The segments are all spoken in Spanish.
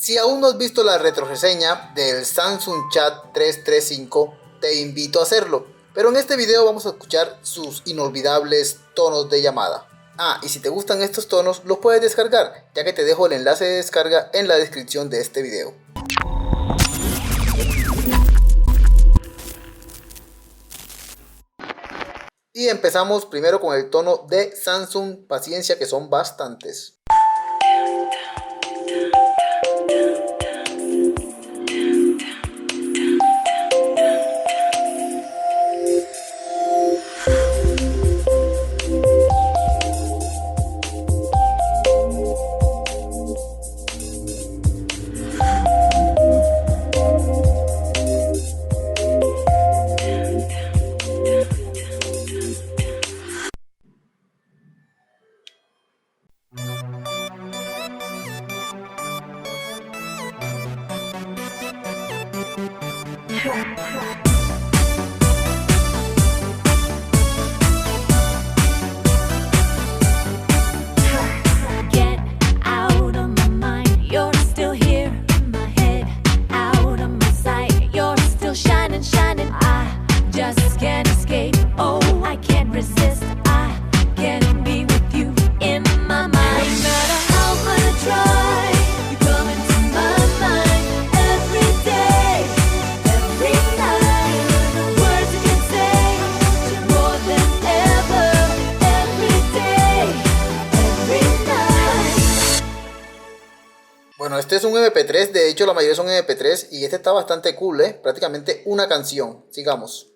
Si aún no has visto la retroreseña del Samsung Chat 335, te invito a hacerlo, pero en este video vamos a escuchar sus inolvidables tonos de llamada. Y si te gustan estos tonos, los puedes descargar, ya que te dejo el enlace de descarga en la descripción de este video. Y empezamos primero con el tono de Samsung, paciencia que son bastantes. Bueno, este es un MP3, de hecho la mayoría son MP3 y este está bastante cool, prácticamente una canción. Sigamos.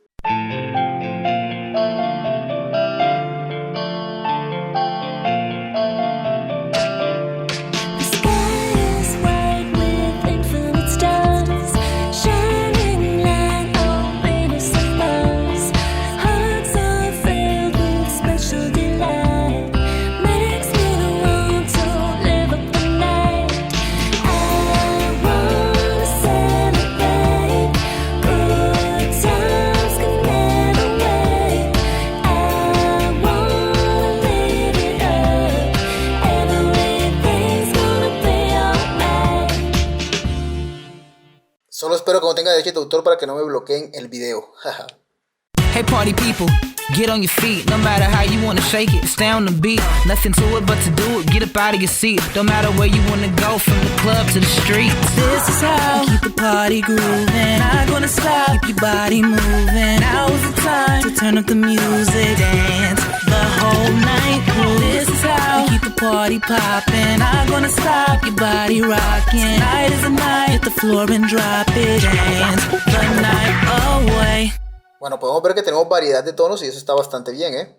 Solo espero que no tenga derecho de autor para que no me bloqueen el video. Hey party people, get on your feet. No matter how you wanna shake it, stay on the beat. Nothing to it but to do it, get up out of your seat. Don't matter where you wanna go, from the club to the street. This is how we keep the party grooving. Not gonna stop, keep your body moving. Now's the time to turn up the music, dance the whole night through. This is how we keep the party popping. Not gonna stop, your body rocking. Night is the night, hit the floor and drop it, dance the night away. Bueno, podemos ver que tenemos variedad de tonos y eso está bastante bien,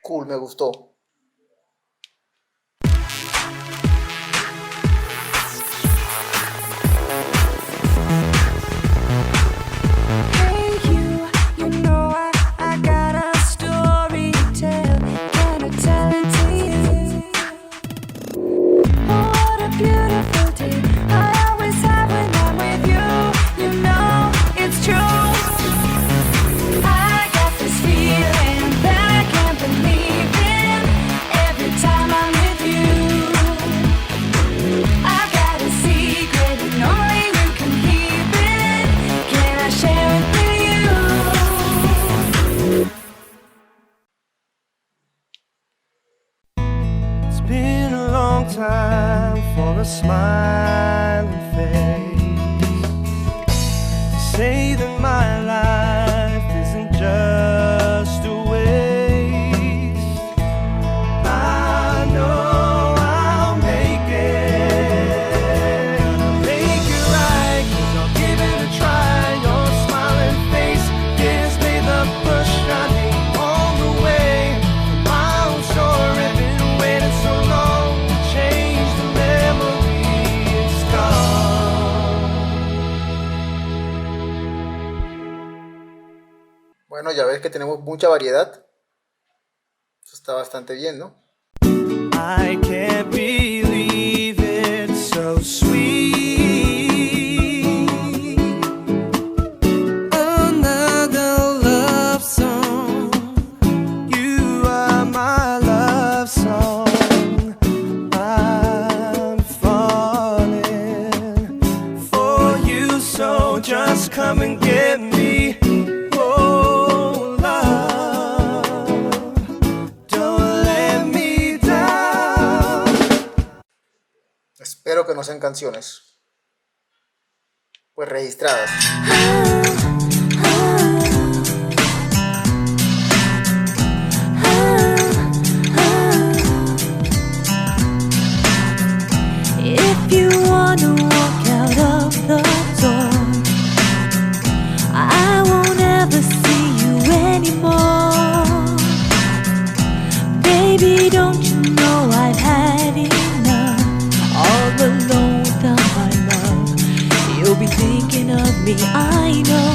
Cool, me gustó. Time for a smiling face to say that my life isn't just a waste. I know I'll make it. I'll make it right, 'cause I'll give it a try. Your smiling face gives me the push I need all the way. My Bueno, ya ves que tenemos mucha variedad. Eso está bastante bien, ¿no? I can't believe it's so sweet. Another love song. You are my love song. I'm falling for you, so just come and get me. Oh, love, don't let me down. Espero que no sean canciones pues registradas. If you wanna walk out of the door, I won't ever see you anymore. Baby, don't you know I've had enough? All alone without my love, you'll be thinking of me, I know.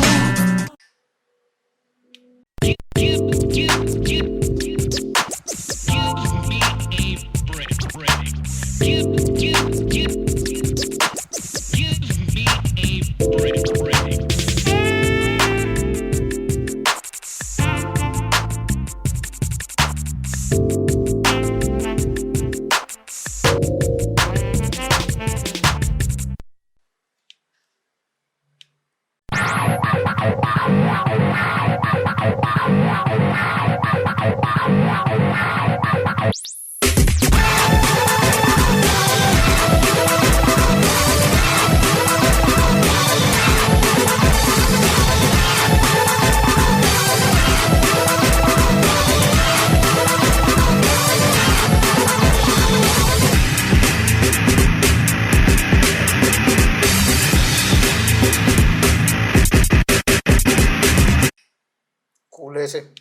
Cool ese.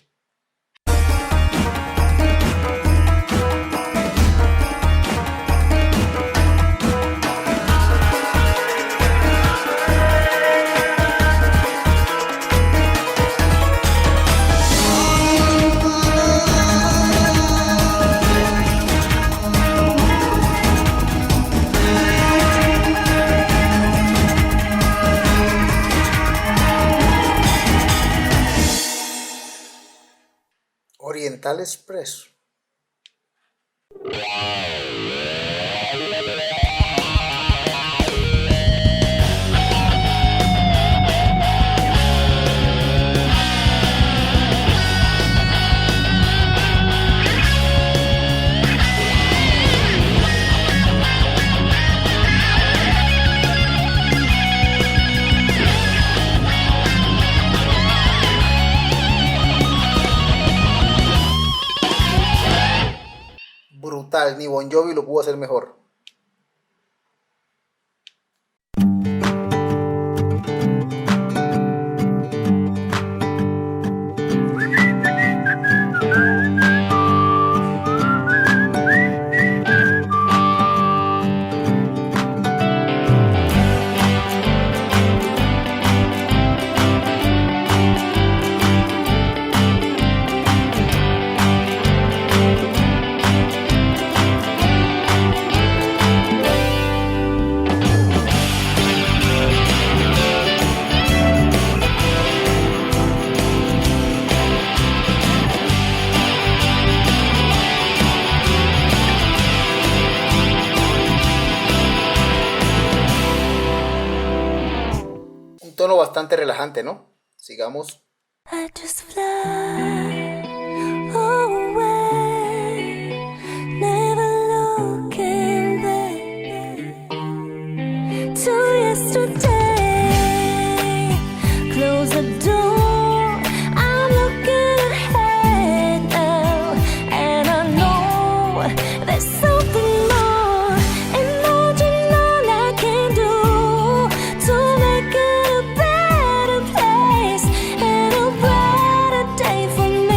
Oriental Express. Brutal, ni Bon Jovi lo pudo hacer mejor. Tono bastante relajante, ¿no? Sigamos. I just fly away, never looking back to yesterday. Close the door, I'm looking ahead now, and I know there's something more, and all I can do to make it a better place and a brighter day for me.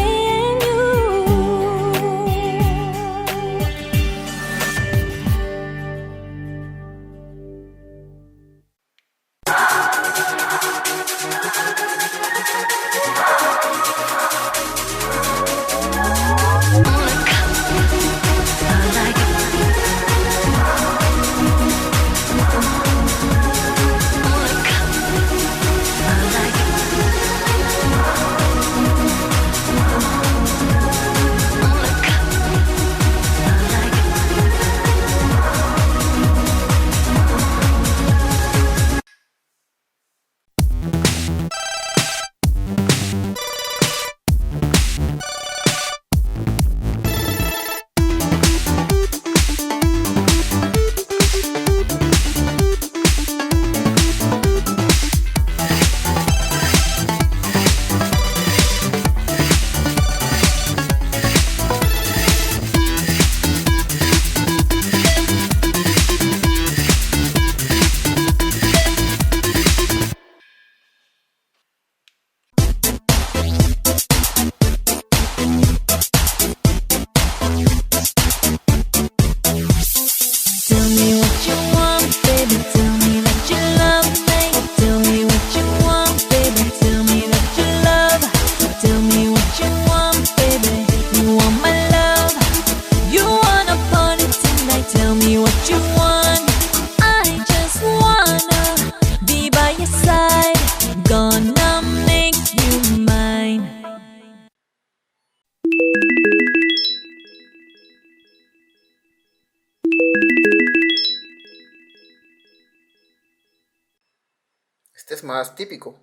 es más típico.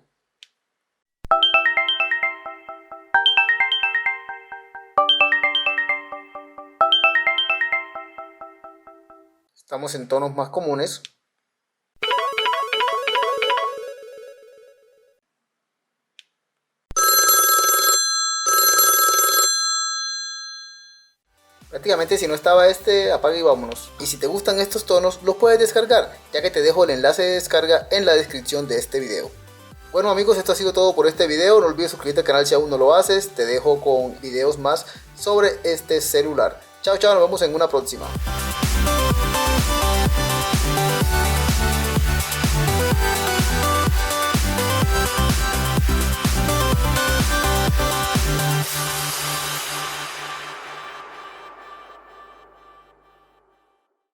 Estamos en tonos más comunes. Prácticamente si no estaba este, apaga y vámonos. Y si te gustan estos tonos, los puedes descargar, ya que te dejo el enlace de descarga en la descripción de este video. Bueno amigos, esto ha sido todo por este video. No olvides suscribirte al canal si aún no lo haces. Te dejo con videos más sobre este celular. Chao, chao, nos vemos en una próxima.